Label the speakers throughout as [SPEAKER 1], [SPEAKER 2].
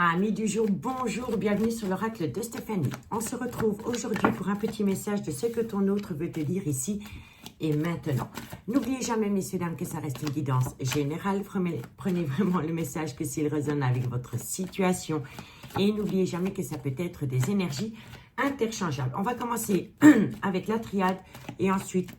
[SPEAKER 1] Amis du jour, bonjour, bienvenue sur l'oracle de Stéphanie. On se retrouve aujourd'hui pour un petit message de ce que ton autre veut te dire ici et maintenant. N'oubliez jamais, messieurs, dames, que ça reste une guidance générale. Prenez vraiment le message que s'il résonne avec votre situation. Et n'oubliez jamais que ça peut être des énergies interchangeables. On va commencer avec la triade et ensuite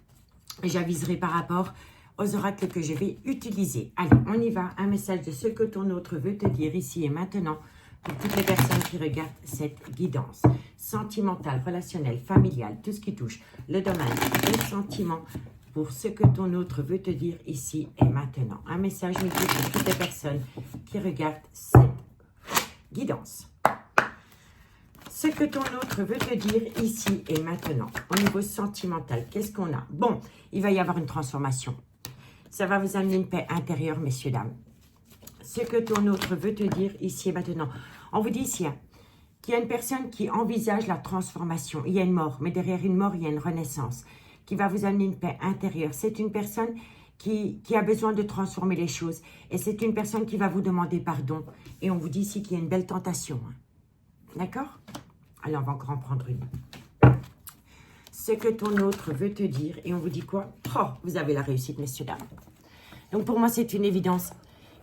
[SPEAKER 1] j'aviserai par rapport aux oracles que je vais utiliser. Allez, on y va. Un message de ce que ton autre veut te dire ici et maintenant pour toutes les personnes qui regardent cette guidance. Sentimentale, relationnelle, familiale, tout ce qui touche le domaine des sentiments pour ce que ton autre veut te dire ici et maintenant. Un message pour toutes les personnes qui regardent cette guidance. Ce que ton autre veut te dire ici et maintenant, au niveau sentimental, qu'est-ce qu'on a? Bon, il va y avoir une transformation. Ça va vous amener une paix intérieure, messieurs, dames. Ce que ton autre veut te dire ici et maintenant. On vous dit ici qu'il y a une personne qui envisage la transformation. Il y a une mort, mais derrière une mort, il y a une renaissance qui va vous amener une paix intérieure. C'est une personne qui a besoin de transformer les choses. Et c'est une personne qui va vous demander pardon. Et on vous dit ici qu'il y a une belle tentation. D'accord? Allez, on va encore en prendre une. Ce que ton autre veut te dire. Et on vous dit quoi? Oh, vous avez la réussite, messieurs, dames. Donc, pour moi, c'est une évidence.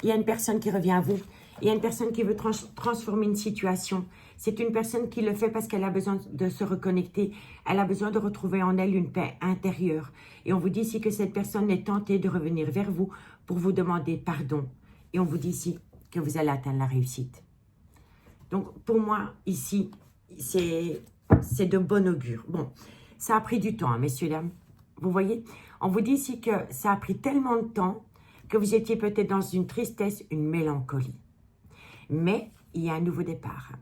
[SPEAKER 1] Il y a une personne qui revient à vous. Il y a une personne qui veut transformer une situation. C'est une personne qui le fait parce qu'elle a besoin de se reconnecter. Elle a besoin de retrouver en elle une paix intérieure. Et on vous dit ici que cette personne est tentée de revenir vers vous pour vous demander pardon. Et on vous dit ici que vous allez atteindre la réussite. Donc, pour moi, ici, c'est de bon augure. Bon, ça a pris du temps, hein, messieurs, dames. Vous voyez? On vous dit ici que ça a pris tellement de temps que vous étiez peut-être dans une tristesse, une mélancolie. Mais il y a un nouveau départ.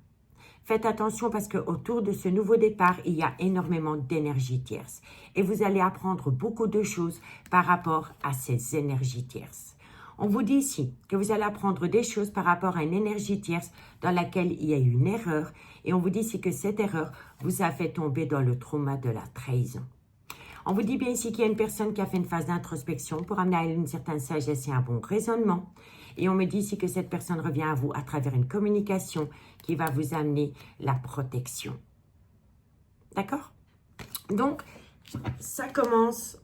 [SPEAKER 1] Faites attention parce qu'autour de ce nouveau départ, il y a énormément d'énergie tierce. Et vous allez apprendre beaucoup de choses par rapport à ces énergies tierces. On vous dit ici que vous allez apprendre des choses par rapport à une énergie tierce dans laquelle il y a eu une erreur. Et on vous dit ici que cette erreur vous a fait tomber dans le trauma de la trahison. On vous dit bien ici qu'il y a une personne qui a fait une phase d'introspection pour amener à elle une certaine sagesse et un bon raisonnement. Et on me dit ici que cette personne revient à vous à travers une communication qui va vous amener la protection. D'accord? Donc, ça commence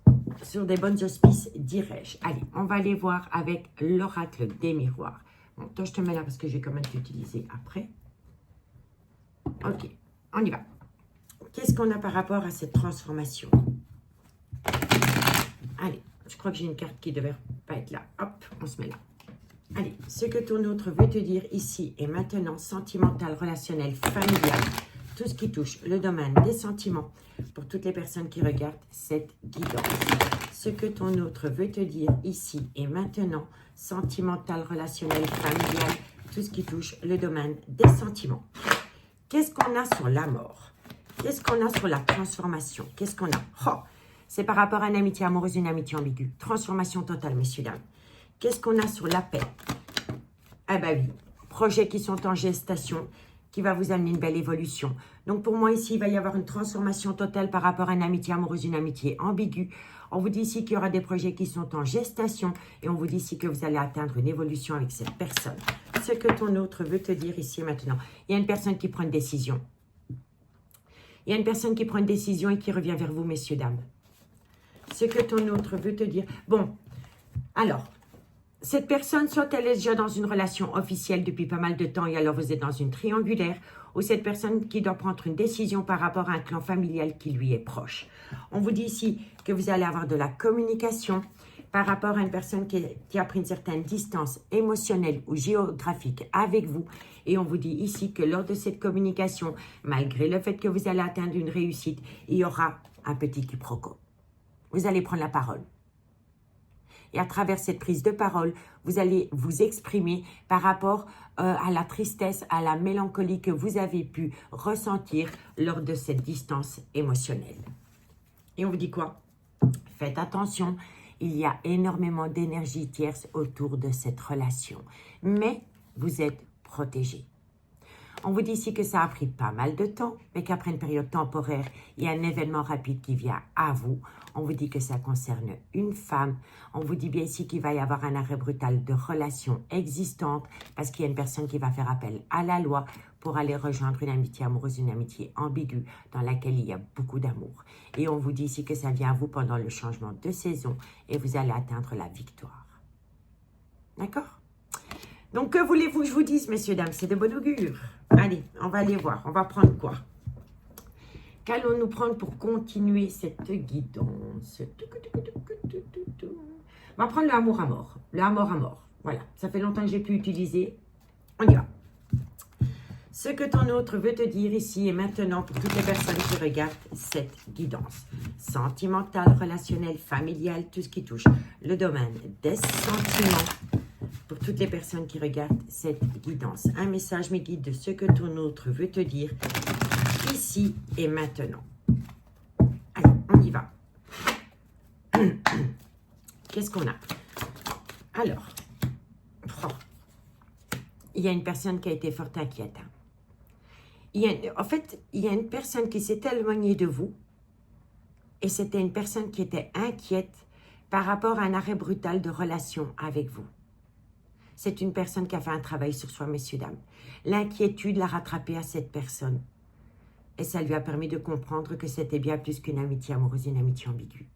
[SPEAKER 1] sur des bonnes auspices, dirais-je. Allez, on va aller voir avec l'oracle des miroirs. Bon, toi, je te mets là parce que je vais quand même t'utiliser après. Ok, on y va. Qu'est-ce qu'on a par rapport à cette transformation? Allez, je crois que j'ai une carte qui ne devait pas être là. Hop, on se met là. Allez, ce que ton autre veut te dire ici et maintenant, sentimental, relationnel, familial, tout ce qui touche le domaine des sentiments pour toutes les personnes qui regardent cette guidance. Ce que ton autre veut te dire ici et maintenant, sentimental, relationnel, familial, tout ce qui touche le domaine des sentiments. Qu'est-ce qu'on a sur la mort? Qu'est-ce qu'on a sur la transformation? Qu'est-ce qu'on a? Oh, c'est par rapport à une amitié amoureuse, une amitié ambiguë. Transformation totale, messieurs, dames. Qu'est-ce qu'on a sur la paix? Ah bah oui, projets qui sont en gestation, qui va vous amener une belle évolution. Donc pour moi ici, il va y avoir une transformation totale par rapport à une amitié amoureuse, une amitié ambiguë. On vous dit ici qu'il y aura des projets qui sont en gestation et on vous dit ici que vous allez atteindre une évolution avec cette personne. Ce que ton autre veut te dire ici et maintenant. Il y a une personne qui prend une décision. Il y a une personne qui prend une décision et qui revient vers vous, messieurs, dames. Ce que ton autre veut te dire. Bon, alors, cette personne, soit elle est déjà dans une relation officielle depuis pas mal de temps et alors vous êtes dans une triangulaire, ou cette personne qui doit prendre une décision par rapport à un clan familial qui lui est proche. On vous dit ici que vous allez avoir de la communication par rapport à une personne qui a pris une certaine distance émotionnelle ou géographique avec vous. Et on vous dit ici que lors de cette communication, malgré le fait que vous allez atteindre une réussite, il y aura un petit quiproquo. Vous allez prendre la parole. Et à travers cette prise de parole, vous allez vous exprimer par rapport à la tristesse, à la mélancolie que vous avez pu ressentir lors de cette distance émotionnelle. Et on vous dit quoi? Faites attention, il y a énormément d'énergie tierce autour de cette relation. Mais vous êtes protégé. On vous dit ici que ça a pris pas mal de temps, mais qu'après une période temporaire, il y a un événement rapide qui vient à vous. On vous dit que ça concerne une femme. On vous dit bien ici qu'il va y avoir un arrêt brutal de relations existantes parce qu'il y a une personne qui va faire appel à la loi pour aller rejoindre une amitié amoureuse, une amitié ambiguë dans laquelle il y a beaucoup d'amour. Et on vous dit ici que ça vient à vous pendant le changement de saison et vous allez atteindre la victoire. D'accord? Donc, que voulez-vous que je vous dise, messieurs, dames? C'est de bon augure. Allez, on va aller voir. On va prendre quoi? Qu'allons-nous prendre pour continuer cette guidance? On va prendre le amour à mort. Le amour à mort. Voilà. Ça fait longtemps que j'ai pu utiliser. On y va. Ce que ton autre veut te dire ici et maintenant pour toutes les personnes qui regardent cette guidance. Sentimentale, relationnelle, familiale, tout ce qui touche le domaine des sentiments. Pour toutes les personnes qui regardent cette guidance. Un message, mes guides, de ce que ton autre veut te dire ici et maintenant. Allez, on y va. Qu'est-ce qu'on a? Alors, il y a une personne qui a été fort inquiète. En fait, il y a une personne qui s'est éloignée de vous et c'était une personne qui était inquiète par rapport à un arrêt brutal de relation avec vous. C'est une personne qui a fait un travail sur soi, messieurs, dames. L'inquiétude l'a rattrapé à cette personne. Et ça lui a permis de comprendre que c'était bien plus qu'une amitié amoureuse, une amitié ambiguë.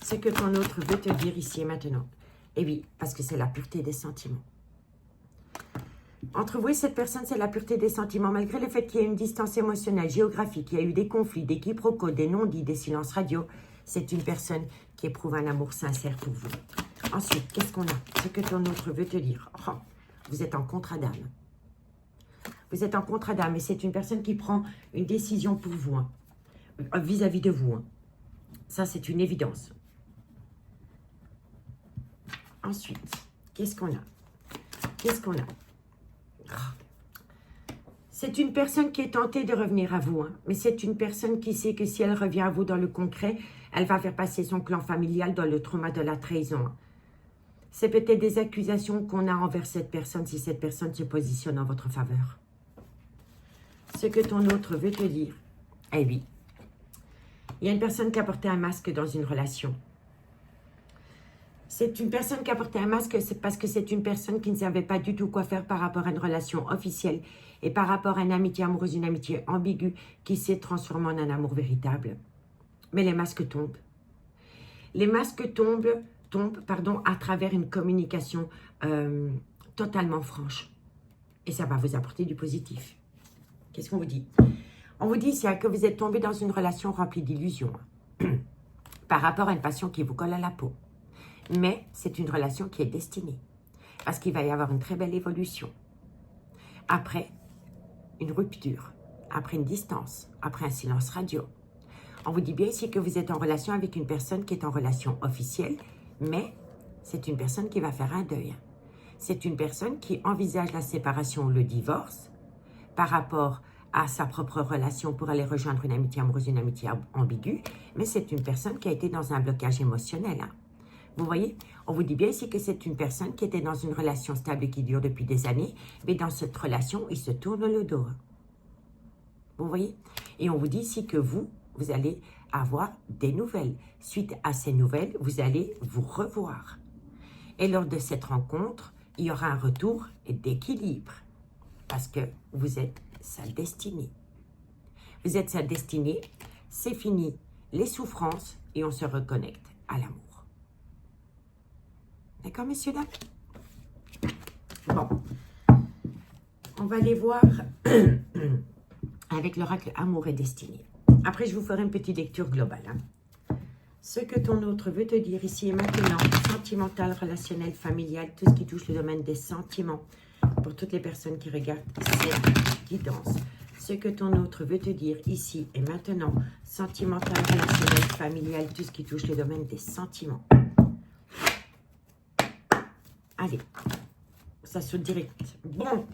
[SPEAKER 1] Ce que ton autre veut te dire ici et maintenant. Et oui, parce que c'est la pureté des sentiments. Entre vous et cette personne, c'est la pureté des sentiments. Malgré le fait qu'il y ait une distance émotionnelle, géographique, il y a eu des conflits, des quiproquos, des non-dits, des silences radio, c'est une personne qui éprouve un amour sincère pour vous. Ensuite, qu'est-ce qu'on a? Ce que ton autre veut te dire. Oh, vous êtes en contrat d'âme. Vous êtes en contrat d'âme et c'est une personne qui prend une décision pour vous, vis-à-vis de vous. Ça, c'est une évidence. Ensuite, qu'est-ce qu'on a? Qu'est-ce qu'on a? C'est une personne qui est tentée de revenir à vous, mais c'est une personne qui sait que si elle revient à vous dans le concret, elle va faire passer son clan familial dans le trauma de la trahison. C'est peut-être des accusations qu'on a envers cette personne si cette personne se positionne en votre faveur. Ce que ton autre veut te dire, eh oui, il y a une personne qui a porté un masque dans une relation. C'est une personne qui a porté un masque, c'est parce que c'est une personne qui ne savait pas du tout quoi faire par rapport à une relation officielle et par rapport à une amitié amoureuse, une amitié ambiguë qui s'est transformée en un amour véritable. Mais les masques tombent. Les masques tombent à travers une communication totalement franche. Et ça va vous apporter du positif. Qu'est-ce qu'on vous dit? On vous dit que vous êtes tombé dans une relation remplie d'illusions par rapport à une passion qui vous colle à la peau. Mais c'est une relation qui est destinée parce qu'il va y avoir une très belle évolution. Après une rupture, après une distance, après un silence radio. On vous dit bien ici que vous êtes en relation avec une personne qui est en relation officielle, mais c'est une personne qui va faire un deuil. C'est une personne qui envisage la séparation ou le divorce par rapport à sa propre relation pour aller rejoindre une amitié amoureuse, une amitié ambiguë, mais c'est une personne qui a été dans un blocage émotionnel. Vous voyez, on vous dit bien ici que c'est une personne qui était dans une relation stable et qui dure depuis des années, mais dans cette relation, il se tourne le dos. Vous voyez? Et on vous dit ici que vous allez avoir des nouvelles. Suite à ces nouvelles, vous allez vous revoir. Et lors de cette rencontre, il y aura un retour d'équilibre. Parce que vous êtes sa destinée. Vous êtes sa destinée, c'est fini les souffrances et on se reconnecte à l'amour. D'accord, messieurs, dames? Bon. On va aller voir avec l'oracle Amour et Destinée. Après, je vous ferai une petite lecture globale. Ce que ton autre veut te dire ici et maintenant, sentimental, relationnel, familial, tout ce qui touche le domaine des sentiments, pour toutes les personnes qui regardent cette guidance. Ce que ton autre veut te dire ici et maintenant, sentimental, relationnel, familial, tout ce qui touche le domaine des sentiments. Allez, ça saute direct. Bon,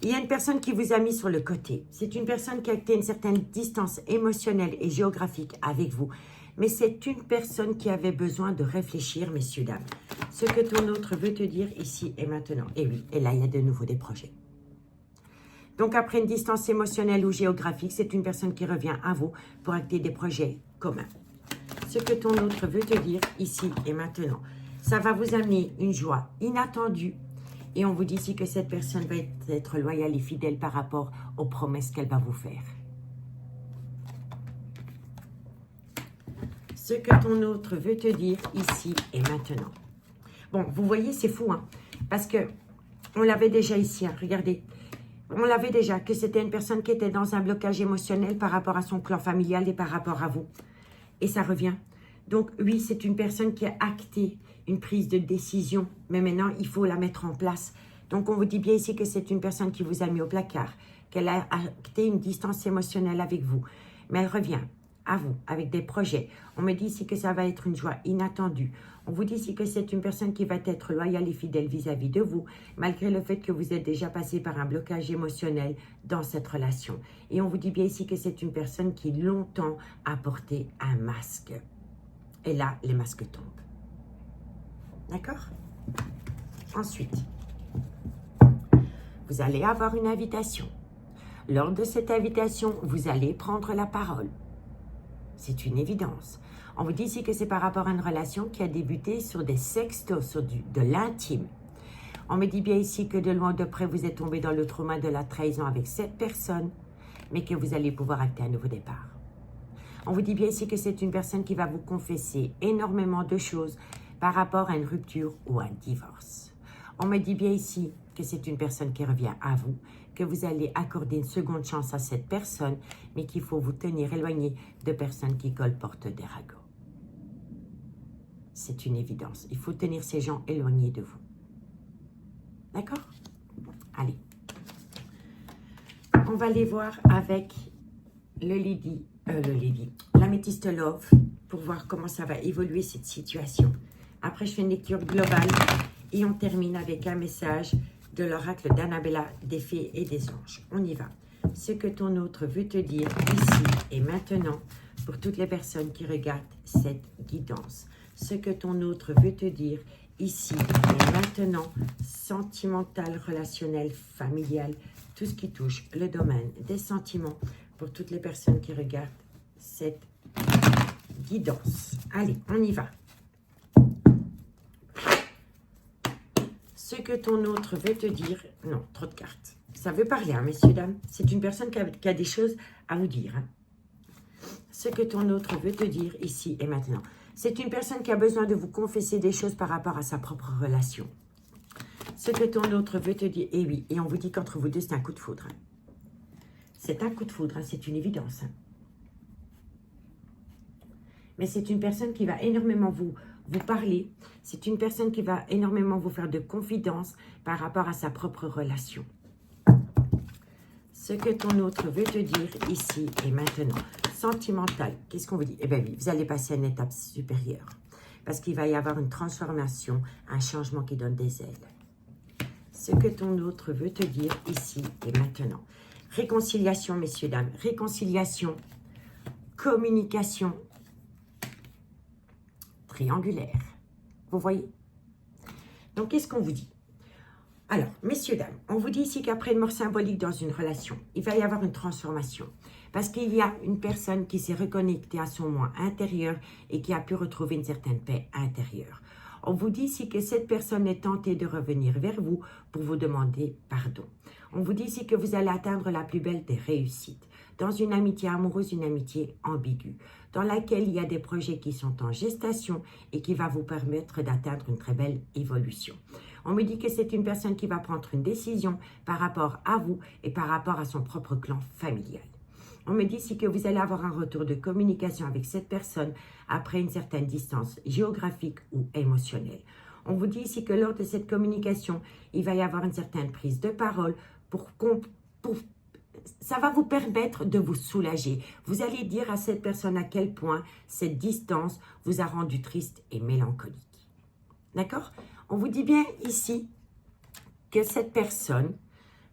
[SPEAKER 1] il y a une personne qui vous a mis sur le côté. C'est une personne qui a été une certaine distance émotionnelle et géographique avec vous. Mais c'est une personne qui avait besoin de réfléchir, messieurs, dames. Ce que ton autre veut te dire ici et maintenant. Et oui, et là, il y a de nouveau des projets. Donc, après une distance émotionnelle ou géographique, c'est une personne qui revient à vous pour acter des projets communs. Ce que ton autre veut te dire ici et maintenant, ça va vous amener une joie inattendue. Et on vous dit ici que cette personne va être loyale et fidèle par rapport aux promesses qu'elle va vous faire. Ce que ton autre veut te dire ici et maintenant. Bon, vous voyez, c'est fou, hein, parce que on l'avait déjà ici, hein, regardez. On l'avait déjà, que c'était une personne qui était dans un blocage émotionnel par rapport à son clan familial et par rapport à vous. Et ça revient. Donc, oui, c'est une personne qui a acté une prise de décision, mais maintenant, il faut la mettre en place. Donc, on vous dit bien ici que c'est une personne qui vous a mis au placard, qu'elle a acté une distance émotionnelle avec vous. Mais elle revient à vous, avec des projets. On me dit ici que ça va être une joie inattendue. On vous dit ici que c'est une personne qui va être loyale et fidèle vis-à-vis de vous, malgré le fait que vous êtes déjà passé par un blocage émotionnel dans cette relation. Et on vous dit bien ici que c'est une personne qui longtemps a porté un masque. Et là, les masques tombent. D'accord? Ensuite, vous allez avoir une invitation. Lors de cette invitation, vous allez prendre la parole. C'est une évidence. On vous dit ici que c'est par rapport à une relation qui a débuté sur des sextos, sur de l'intime. On me dit bien ici que de loin de près, vous êtes tombé dans le trauma de la trahison avec cette personne, mais que vous allez pouvoir acter un nouveau départ. On vous dit bien ici que c'est une personne qui va vous confesser énormément de choses par rapport à une rupture ou un divorce. On me dit bien ici que c'est une personne qui revient à vous, que vous allez accorder une seconde chance à cette personne, mais qu'il faut vous tenir éloigné de personnes qui colportent des ragots. C'est une évidence. Il faut tenir ces gens éloignés de vous. D'accord? Allez. On va aller voir avec l'améthyste love, pour voir comment ça va évoluer cette situation. Après, je fais une lecture globale et on termine avec un message de l'oracle d'Annabella, des fées et des anges. On y va. Ce que ton autre veut te dire ici et maintenant pour toutes les personnes qui regardent cette guidance. Ce que ton autre veut te dire ici et maintenant, sentimental, relationnel, familial, tout ce qui touche le domaine des sentiments pour toutes les personnes qui regardent cette guidance. Allez, on y va. Ce que ton autre veut te dire... Non, trop de cartes. Ça veut parler, hein, messieurs, dames. C'est une personne qui a des choses à vous dire. Hein. Ce que ton autre veut te dire ici et maintenant. C'est une personne qui a besoin de vous confesser des choses par rapport à sa propre relation. Ce que ton autre veut te dire... Et oui, et on vous dit qu'entre vous deux, c'est un coup de foudre. Hein. C'est un coup de foudre, hein, c'est une évidence. Hein. Mais c'est une personne qui va énormément vous parler. C'est une personne qui va énormément vous faire de confidences par rapport à sa propre relation. Ce que ton autre veut te dire ici et maintenant. Sentimental, qu'est-ce qu'on vous dit? Eh bien oui, vous allez passer à une étape supérieure. Parce qu'il va y avoir une transformation, un changement qui donne des ailes. Ce que ton autre veut te dire ici et maintenant. Réconciliation, messieurs, dames. Réconciliation, communication, triangulaire. Vous voyez? Donc, qu'est-ce qu'on vous dit? Alors, messieurs, dames, on vous dit ici qu'après une mort symbolique dans une relation, il va y avoir une transformation. Parce qu'il y a une personne qui s'est reconnectée à son moi intérieur et qui a pu retrouver une certaine paix intérieure. On vous dit ici que cette personne est tentée de revenir vers vous pour vous demander pardon. On vous dit ici que vous allez atteindre la plus belle des réussites. Dans une amitié amoureuse, une amitié ambiguë, dans laquelle il y a des projets qui sont en gestation et qui va vous permettre d'atteindre une très belle évolution. On me dit que c'est une personne qui va prendre une décision par rapport à vous et par rapport à son propre clan familial. On me dit ici que vous allez avoir un retour de communication avec cette personne après une certaine distance géographique ou émotionnelle. On vous dit ici que lors de cette communication, il va y avoir une certaine prise de parole ça va vous permettre de vous soulager. Vous allez dire à cette personne à quel point cette distance vous a rendu triste et mélancolique. D'accord? On vous dit bien ici que cette personne,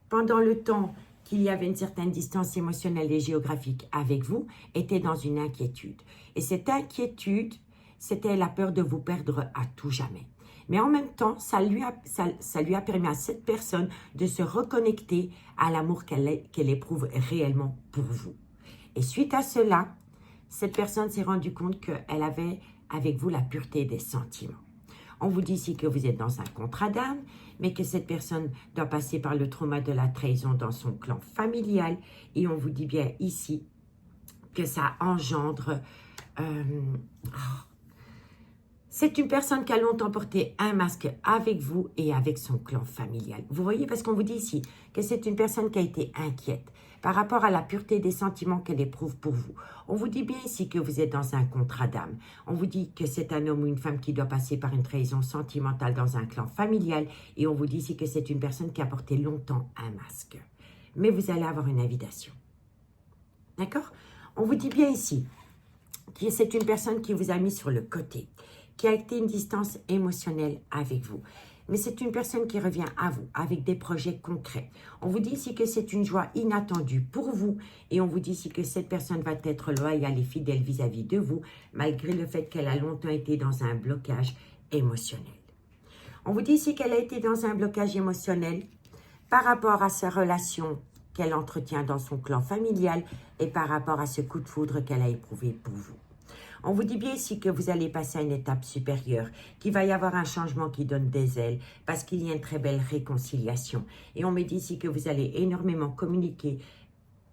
[SPEAKER 1] pendant le temps qu'il y avait une certaine distance émotionnelle et géographique avec vous, était dans une inquiétude. Et cette inquiétude, c'était la peur de vous perdre à tout jamais. Mais en même temps, ça lui a permis à cette personne de se reconnecter à l'amour qu'elle éprouve réellement pour vous. Et suite à cela, cette personne s'est rendue compte qu'elle avait avec vous la pureté des sentiments. On vous dit ici que vous êtes dans un contrat d'âme, mais que cette personne doit passer par le trauma de la trahison dans son clan familial. Et on vous dit bien ici que ça engendre... c'est une personne qui a longtemps porté un masque avec vous et avec son clan familial. Vous voyez, parce qu'on vous dit ici que c'est une personne qui a été inquiète par rapport à la pureté des sentiments qu'elle éprouve pour vous. On vous dit bien ici que vous êtes dans un contrat d'âme. On vous dit que c'est un homme ou une femme qui doit passer par une trahison sentimentale dans un clan familial. Et on vous dit ici que c'est une personne qui a porté longtemps un masque. Mais vous allez avoir une invitation. D'accord? On vous dit bien ici que c'est une personne qui vous a mis sur le côté, qui a été une distance émotionnelle avec vous. Mais c'est une personne qui revient à vous avec des projets concrets. On vous dit ici que c'est une joie inattendue pour vous et on vous dit ici que cette personne va être loyale et fidèle vis-à-vis de vous malgré le fait qu'elle a longtemps été dans un blocage émotionnel. On vous dit ici qu'elle a été dans un blocage émotionnel par rapport à sa relation qu'elle entretient dans son clan familial et par rapport à ce coup de foudre qu'elle a éprouvé pour vous. On vous dit bien ici que vous allez passer à une étape supérieure, qu'il va y avoir un changement qui donne des ailes, parce qu'il y a une très belle réconciliation. Et on me dit ici que vous allez énormément communiquer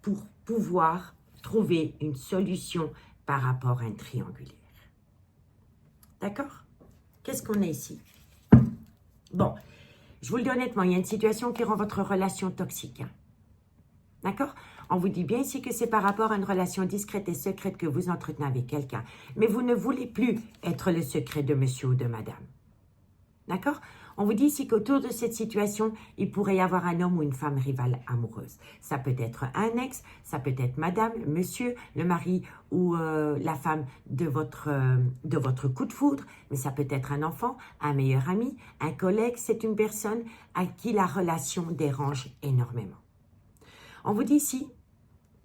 [SPEAKER 1] pour pouvoir trouver une solution par rapport à un triangulaire. D'accord? Qu'est-ce qu'on a ici? Bon, je vous le dis honnêtement, il y a une situation qui rend votre relation toxique. D'accord? On vous dit bien ici que c'est par rapport à une relation discrète et secrète que vous entretenez avec quelqu'un. Mais vous ne voulez plus être le secret de monsieur ou de madame. D'accord? On vous dit ici qu'autour de cette situation, il pourrait y avoir un homme ou une femme rivale amoureuse. Ça peut être un ex, ça peut être madame, monsieur, le mari ou la femme de votre coup de foudre. Mais ça peut être un enfant, un meilleur ami, un collègue. C'est une personne à qui la relation dérange énormément. On vous dit ici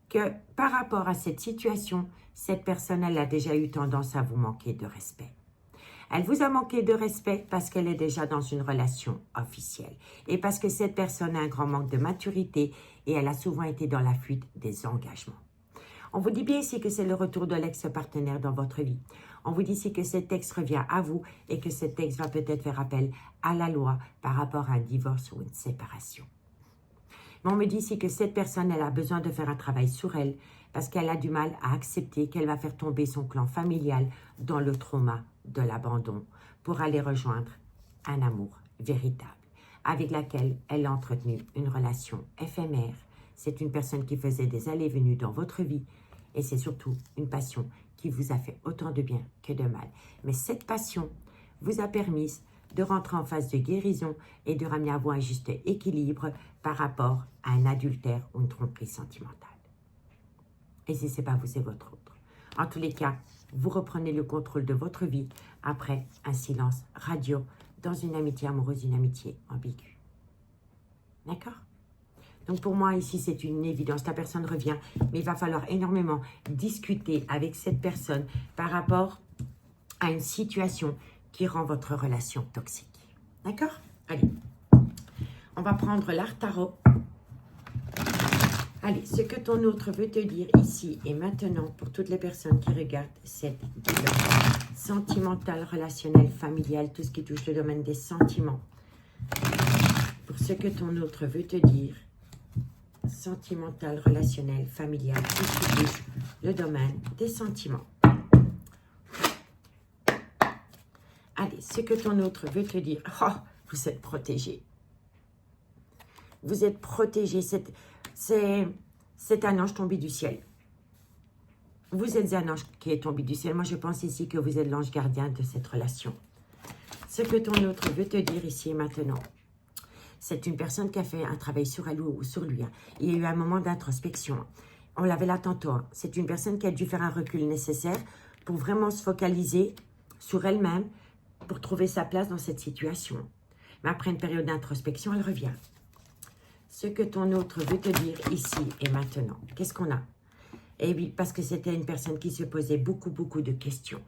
[SPEAKER 1] que par rapport à cette situation, cette personne, elle a déjà eu tendance à vous manquer de respect. Elle vous a manqué de respect parce qu'elle est déjà dans une relation officielle et parce que cette personne a un grand manque de maturité et elle a souvent été dans la fuite des engagements. On vous dit bien ici que c'est le retour de l'ex-partenaire dans votre vie. On vous dit ici que cet ex revient à vous et que cet ex va peut-être faire appel à la loi par rapport à un divorce ou une séparation. Mais on me dit ici que cette personne, elle a besoin de faire un travail sur elle parce qu'elle a du mal à accepter qu'elle va faire tomber son clan familial dans le trauma de l'abandon pour aller rejoindre un amour véritable avec laquelle elle a entretenu une relation éphémère. C'est une personne qui faisait des allées et venues dans votre vie et c'est surtout une passion qui vous a fait autant de bien que de mal. Mais cette passion vous a permis de rentrer en phase de guérison et de ramener à vous un juste équilibre par rapport à un adultère ou une tromperie sentimentale. Et si ce n'est pas vous, c'est votre autre. En tous les cas, vous reprenez le contrôle de votre vie après un silence radio dans une amitié amoureuse, une amitié ambiguë. D'accord? Donc pour moi, ici, c'est une évidence. La personne revient, mais il va falloir énormément discuter avec cette personne par rapport à une situation qui rend votre relation toxique. D'accord? Allez, on va prendre l'art tarot. Allez, ce que ton autre veut te dire ici et maintenant pour toutes les personnes qui regardent cette vidéo. Sentimental, relationnel, familial, tout ce qui touche le domaine des sentiments. Pour ce que ton autre veut te dire. Sentimental, relationnel, familial, tout ce qui touche le domaine des sentiments. Allez, ce que ton autre veut te dire. Oh, vous êtes protégé. Vous êtes protégé. C'est un ange tombé du ciel. Vous êtes un ange qui est tombé du ciel. Moi, je pense ici que vous êtes l'ange gardien de cette relation. Ce que ton autre veut te dire ici et maintenant. C'est une personne qui a fait un travail sur elle ou sur lui. Il y a eu un moment d'introspection. On l'avait là tantôt. C'est une personne qui a dû faire un recul nécessaire pour vraiment se focaliser sur elle-même pour trouver sa place dans cette situation. Mais après une période d'introspection, elle revient. Ce que ton autre veut te dire ici et maintenant. Qu'est-ce qu'on a? Eh oui, parce que c'était une personne qui se posait beaucoup de questions.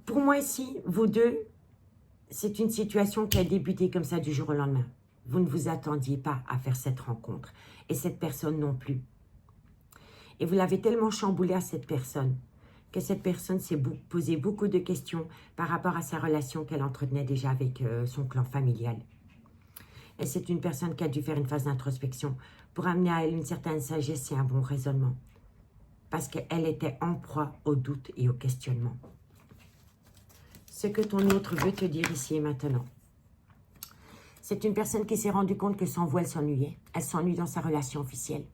[SPEAKER 1] Pour moi ici, vous deux, c'est une situation qui a débuté comme ça du jour au lendemain. Vous ne vous attendiez pas à faire cette rencontre. Et cette personne non plus. Et vous l'avez tellement chamboulé à cette personne que cette personne s'est posé beaucoup de questions par rapport à sa relation qu'elle entretenait déjà avec son clan familial. Et c'est une personne qui a dû faire une phase d'introspection pour amener à elle une certaine sagesse et un bon raisonnement. Parce qu'elle était en proie au doute et au questionnement. Ce que ton autre veut te dire ici et maintenant. C'est une personne qui s'est rendue compte que sans vous, elle s'ennuyait. Elle s'ennuie dans sa relation officielle.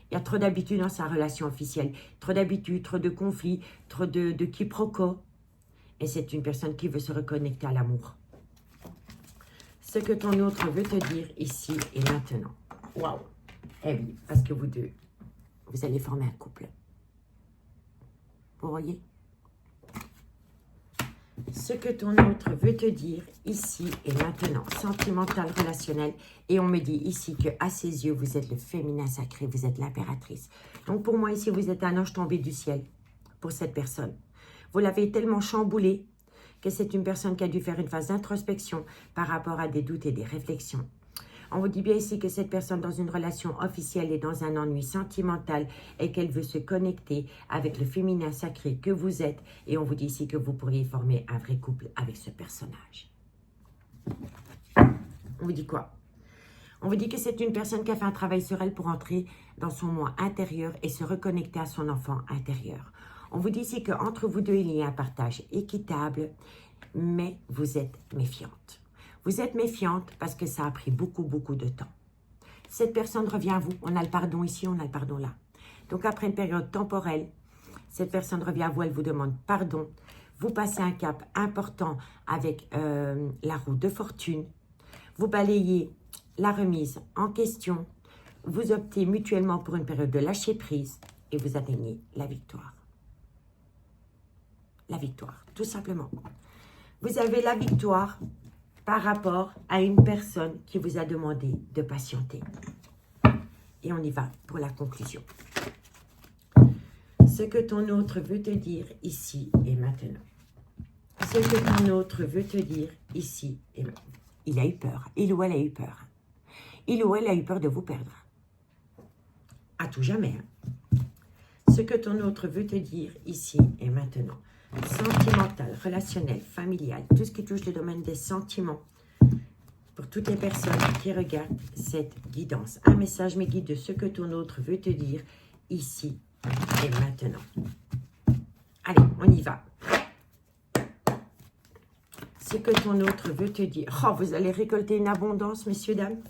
[SPEAKER 1] Il y a trop d'habitudes dans sa relation officielle. Trop d'habitudes, trop de conflits, trop de quiproquos. Et c'est une personne qui veut se reconnecter à l'amour. Ce que ton autre veut te dire ici et maintenant. Waouh! Eh oui, parce que vous deux, vous allez former un couple. Vous voyez? Ce que ton autre veut te dire ici et maintenant, sentimental, relationnel. Et on me dit ici que à ses yeux, vous êtes le féminin sacré, vous êtes l'impératrice. Donc pour moi ici, vous êtes un ange tombé du ciel pour cette personne. Vous l'avez tellement chamboulé que c'est une personne qui a dû faire une phase d'introspection par rapport à des doutes et des réflexions. On vous dit bien ici que cette personne dans une relation officielle est dans un ennui sentimental et qu'elle veut se connecter avec le féminin sacré que vous êtes. Et on vous dit ici que vous pourriez former un vrai couple avec ce personnage. On vous dit quoi? On vous dit que c'est une personne qui a fait un travail sur elle pour entrer dans son moi intérieur et se reconnecter à son enfant intérieur. On vous dit ici qu'entre vous deux, il y a un partage équitable, mais vous êtes méfiante. Vous êtes méfiante parce que ça a pris beaucoup de temps. Cette personne revient à vous. On a le pardon ici, on a le pardon là. Donc après une période temporelle, cette personne revient à vous, elle vous demande pardon. Vous passez un cap important avec la roue de fortune. Vous balayez la remise en question. Vous optez mutuellement pour une période de lâcher prise et vous atteignez la victoire. La victoire, tout simplement. Vous avez la victoire par rapport à une personne qui vous a demandé de patienter. Et on y va pour la conclusion. Ce que ton autre veut te dire ici et maintenant. Ce que ton autre veut te dire ici et maintenant. Il a eu peur. Il ou elle a eu peur. Il ou elle a eu peur de vous perdre. À tout jamais. Ce que ton autre veut te dire ici et maintenant. Sentimental, relationnel, familial, tout ce qui touche le domaine des sentiments. Pour toutes les personnes qui regardent cette guidance. Un message, mes guides, de ce que ton autre veut te dire ici et maintenant. Allez, on y va. Ce que ton autre veut te dire. Oh, vous allez récolter une abondance, messieurs, dames.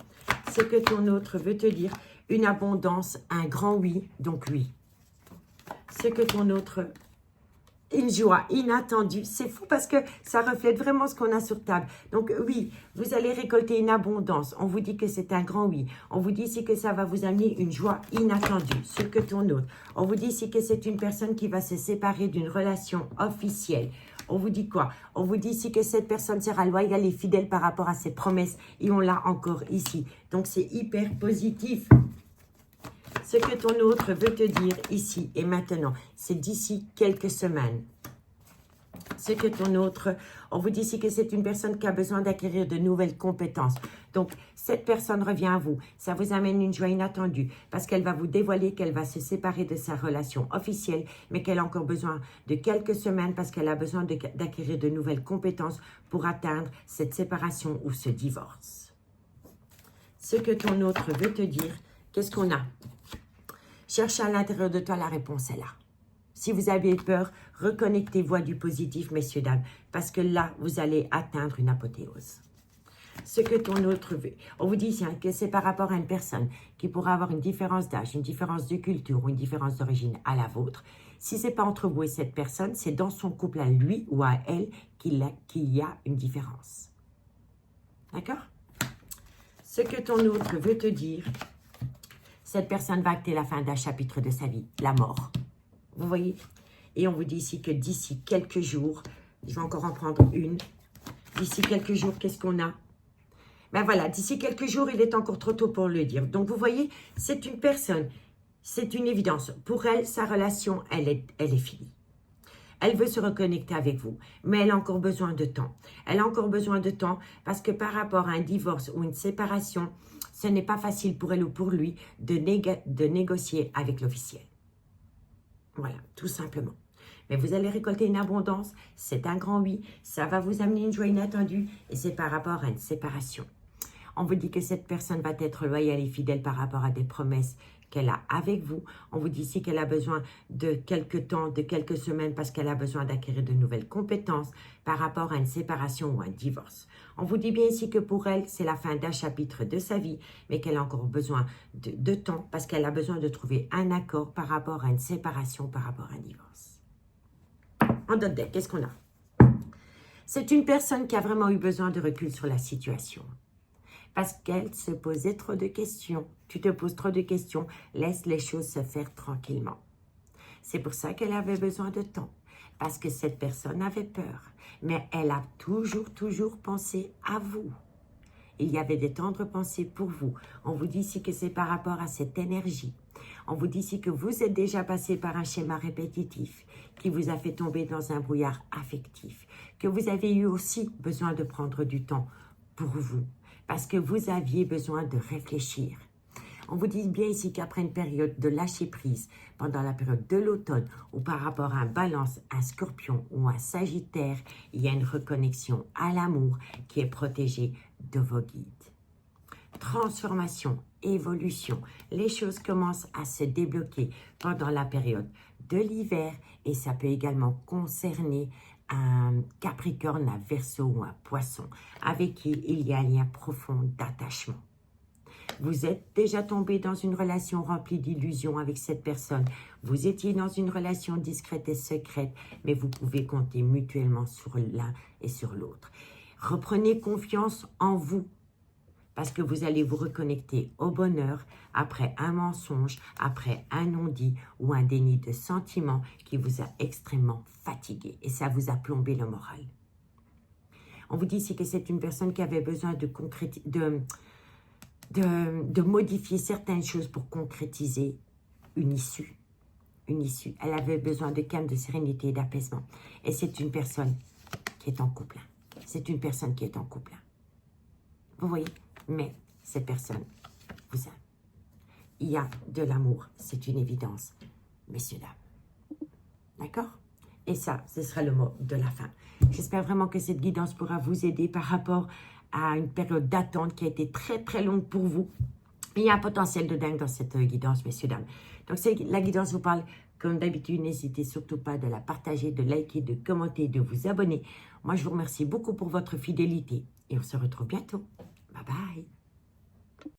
[SPEAKER 1] Ce que ton autre veut te dire. Une abondance, un grand oui, donc oui. Ce que ton autre... Une joie inattendue. C'est fou parce que ça reflète vraiment ce qu'on a sur table. Donc oui, vous allez récolter une abondance. On vous dit que c'est un grand oui. On vous dit ici que ça va vous amener une joie inattendue. Ce que ton autre. On vous dit ici que c'est une personne qui va se séparer d'une relation officielle. On vous dit quoi? On vous dit ici que cette personne sera loyale et fidèle par rapport à ses promesses. Et on l'a encore ici. Donc c'est hyper positif. Ce que ton autre veut te dire ici et maintenant, c'est d'ici quelques semaines. Ce que ton autre, on vous dit ici que c'est une personne qui a besoin d'acquérir de nouvelles compétences. Donc, cette personne revient à vous. Ça vous amène une joie inattendue parce qu'elle va vous dévoiler qu'elle va se séparer de sa relation officielle, mais qu'elle a encore besoin de quelques semaines parce qu'elle a besoin d'acquérir de nouvelles compétences pour atteindre cette séparation ou ce divorce. Ce que ton autre veut te dire, qu'est-ce qu'on a? Cherche à l'intérieur de toi, la réponse est là. Si vous avez peur, reconnectez-vous à du positif, messieurs, dames, parce que là, vous allez atteindre une apothéose. Ce que ton autre veut. On vous dit que c'est par rapport à une personne qui pourra avoir une différence d'âge, une différence de culture ou une différence d'origine à la vôtre. Si ce n'est pas entre vous et cette personne, c'est dans son couple à lui ou à elle qu'il y a une différence. D'accord? Ce que ton autre veut te dire... Cette personne va acter la fin d'un chapitre de sa vie, la mort. Vous voyez? Et on vous dit ici que d'ici quelques jours, je vais encore en prendre une. D'ici quelques jours, qu'est-ce qu'on a? Ben voilà, d'ici quelques jours, il est encore trop tôt pour le dire. Donc vous voyez, c'est une personne, c'est une évidence. Pour elle, sa relation, elle est finie. Elle veut se reconnecter avec vous, mais elle a encore besoin de temps. Elle a encore besoin de temps parce que par rapport à un divorce ou une séparation, ce n'est pas facile pour elle ou pour lui de négocier avec l'officiel. Voilà, tout simplement. Mais vous allez récolter une abondance, c'est un grand oui, ça va vous amener une joie inattendue et c'est par rapport à une séparation. On vous dit que cette personne va être loyale et fidèle par rapport à des promesses qu'elle a avec vous. On vous dit ici qu'elle a besoin de quelques temps, de quelques semaines parce qu'elle a besoin d'acquérir de nouvelles compétences par rapport à une séparation ou un divorce. On vous dit bien ici que pour elle, c'est la fin d'un chapitre de sa vie, mais qu'elle a encore besoin de temps parce qu'elle a besoin de trouver un accord par rapport à une séparation, par rapport à un divorce. En d'autres deck, qu'est-ce qu'on a? C'est une personne qui a vraiment eu besoin de recul sur la situation. Parce qu'elle se posait trop de questions. Tu te poses trop de questions, laisse les choses se faire tranquillement. C'est pour ça qu'elle avait besoin de temps. Parce que cette personne avait peur. Mais elle a toujours pensé à vous. Il y avait des tendres pensées pour vous. On vous dit ici que c'est par rapport à cette énergie. On vous dit ici que vous êtes déjà passé par un schéma répétitif qui vous a fait tomber dans un brouillard affectif. Que vous avez eu aussi besoin de prendre du temps pour vous. Parce que vous aviez besoin de réfléchir. On vous dit bien ici qu'après une période de lâcher prise, pendant la période de l'automne, ou par rapport à un balance, un scorpion ou un sagittaire, il y a une reconnexion à l'amour qui est protégée de vos guides. Transformation, évolution, les choses commencent à se débloquer pendant la période de l'hiver et ça peut également concerner un Capricorne, un Verseau ou un Poisson avec qui il y a un lien profond d'attachement. Vous êtes déjà tombé dans une relation remplie d'illusions avec cette personne. Vous étiez dans une relation discrète et secrète, mais vous pouvez compter mutuellement sur l'un et sur l'autre. Reprenez confiance en vous. Parce que vous allez vous reconnecter au bonheur après un mensonge, après un non-dit ou un déni de sentiments qui vous a extrêmement fatigué. Et ça vous a plombé le moral. On vous dit ici que c'est une personne qui avait besoin de modifier certaines choses pour concrétiser une issue. Une issue. Elle avait besoin de calme, de sérénité et d'apaisement. Et c'est une personne qui est en couple. C'est une personne qui est en couple. Vous voyez? Mais cette personne vous aime. Il y a de l'amour, c'est une évidence, messieurs, dames. D'accord? Et ça, ce sera le mot de la fin. J'espère vraiment que cette guidance pourra vous aider par rapport à une période d'attente qui a été très longue pour vous. Il y a un potentiel de dingue dans cette guidance, messieurs, dames. Donc, la guidance vous parle, comme d'habitude, n'hésitez surtout pas de la partager, de liker, de commenter, de vous abonner. Moi, je vous remercie beaucoup pour votre fidélité et on se retrouve bientôt. Bye bye.